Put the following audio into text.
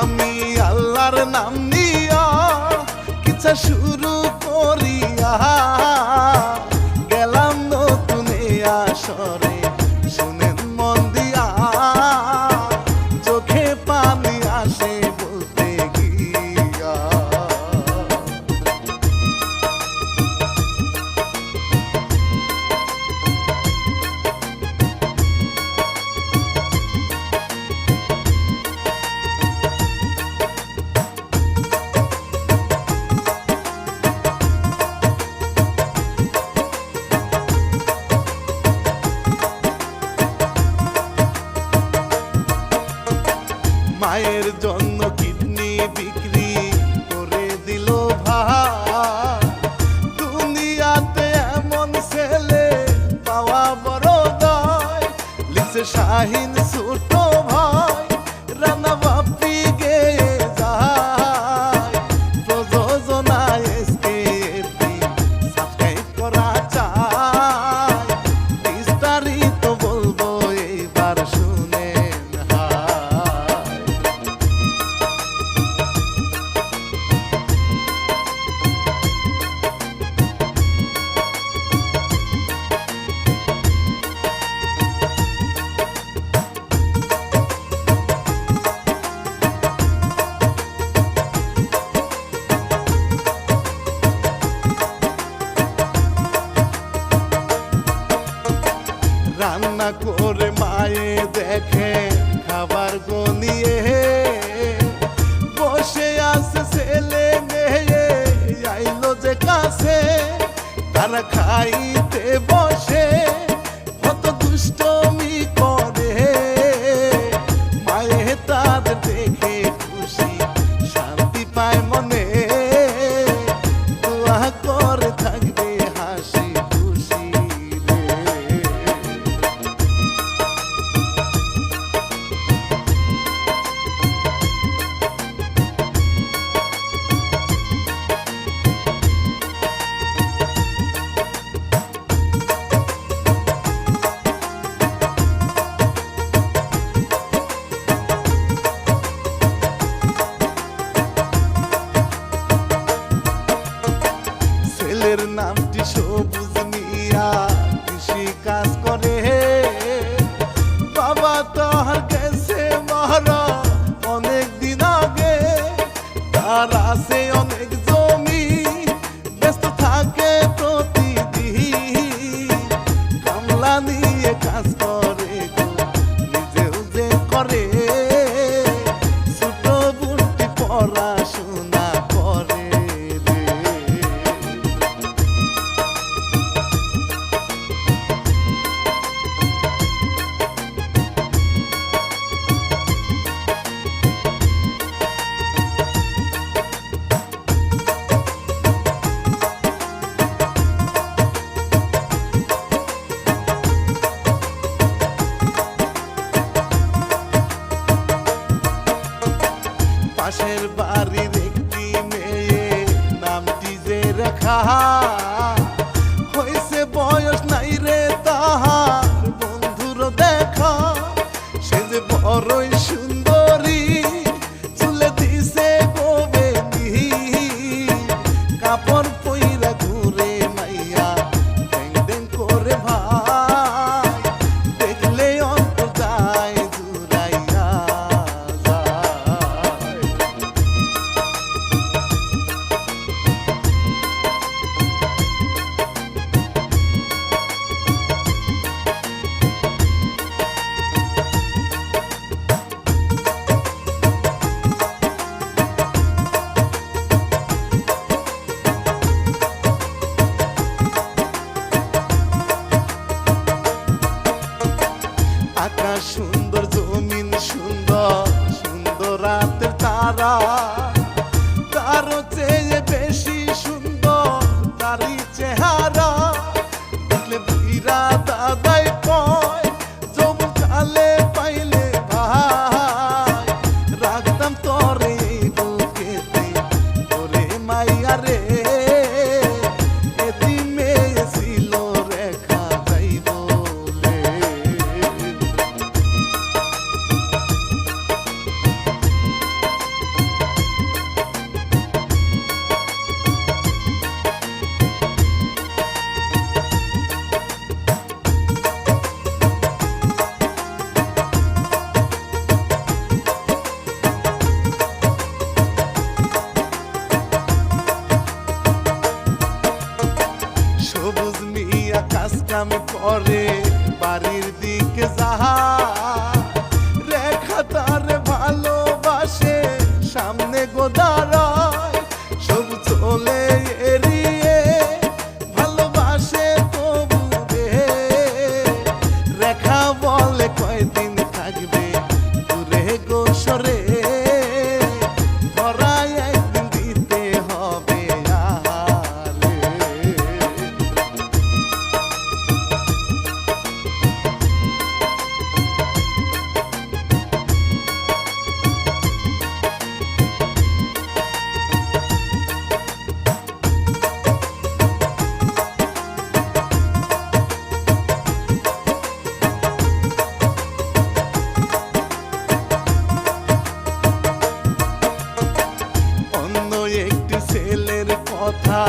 আমি আল্লাহর নাম নিয়া কিচ্ছা শুরু করিয়া গেলাম নতুন আসরে, শুনেন মন দিয়া চোখে পানি আসে বলতে গিয়া। মায়ের জন্য কিডনি বিক্রি করে দিল ভাই, দুনিয়াতে এমন ছেলে পাওয়া বড় দায়। লিখছে শাহিন ছোট ভাই, রানা বাপি গেয়ে যায়, প্রযোজনায় এসকেপি সাবস্ক্রাইব করা চাই। বিস্তারিত বলবো এইবার শুনেন হায়। রান্না করে মায়ে দেখে খাবার গনিয়ে, বসে আছে ছেলে মেয়ে আইলো যে কাছে, তারা খাইতে বসে কত দুষ্টমি করে। মায়ে তাদের দেখে খুশি শান্তি পায় মনে, দোয়া করে থাকবে হাসি খুশি রে। ছেলের নামটি সবুজ মিয়া, কৃষি কাজ করে। বাবা তাহার গেছে মারা অনেক দিন আগে, তার আছে অনেক জমি, ব্যস্ত থাকে প্রতিদিন। কামলা নিয়ে কাজ করে গো, নিজেও যে করে, ছোট বুটি পড়াশোনা করে রে। পাশের বাড়ির একটি মেয়ে নামটি যে রেখা, হয়েছে বয়স নাই রে তাহার বন্ধুর দেখা। সে যে বড়ই সুন্দরী, চুলে দিছে গোবেনি, কাপড় পইরা ঘুরে মাইয়া ড্যাং ড্যাং করে ভাই, দেখলে অন্তর যায় জুড়াইয়া যায়। আমি পরে বাড়ির দিকে যাহা রেখা তার ভালোবাসে সামনে গোদারয় সব চলে এড়িয়ে ভালোবাসে তবু রে রেখা বলে কয়দিন থাকবে দূরে গোসরে ধরাই একদিন দিতে হবে আহারে। অন্য একটি ছেলের কথা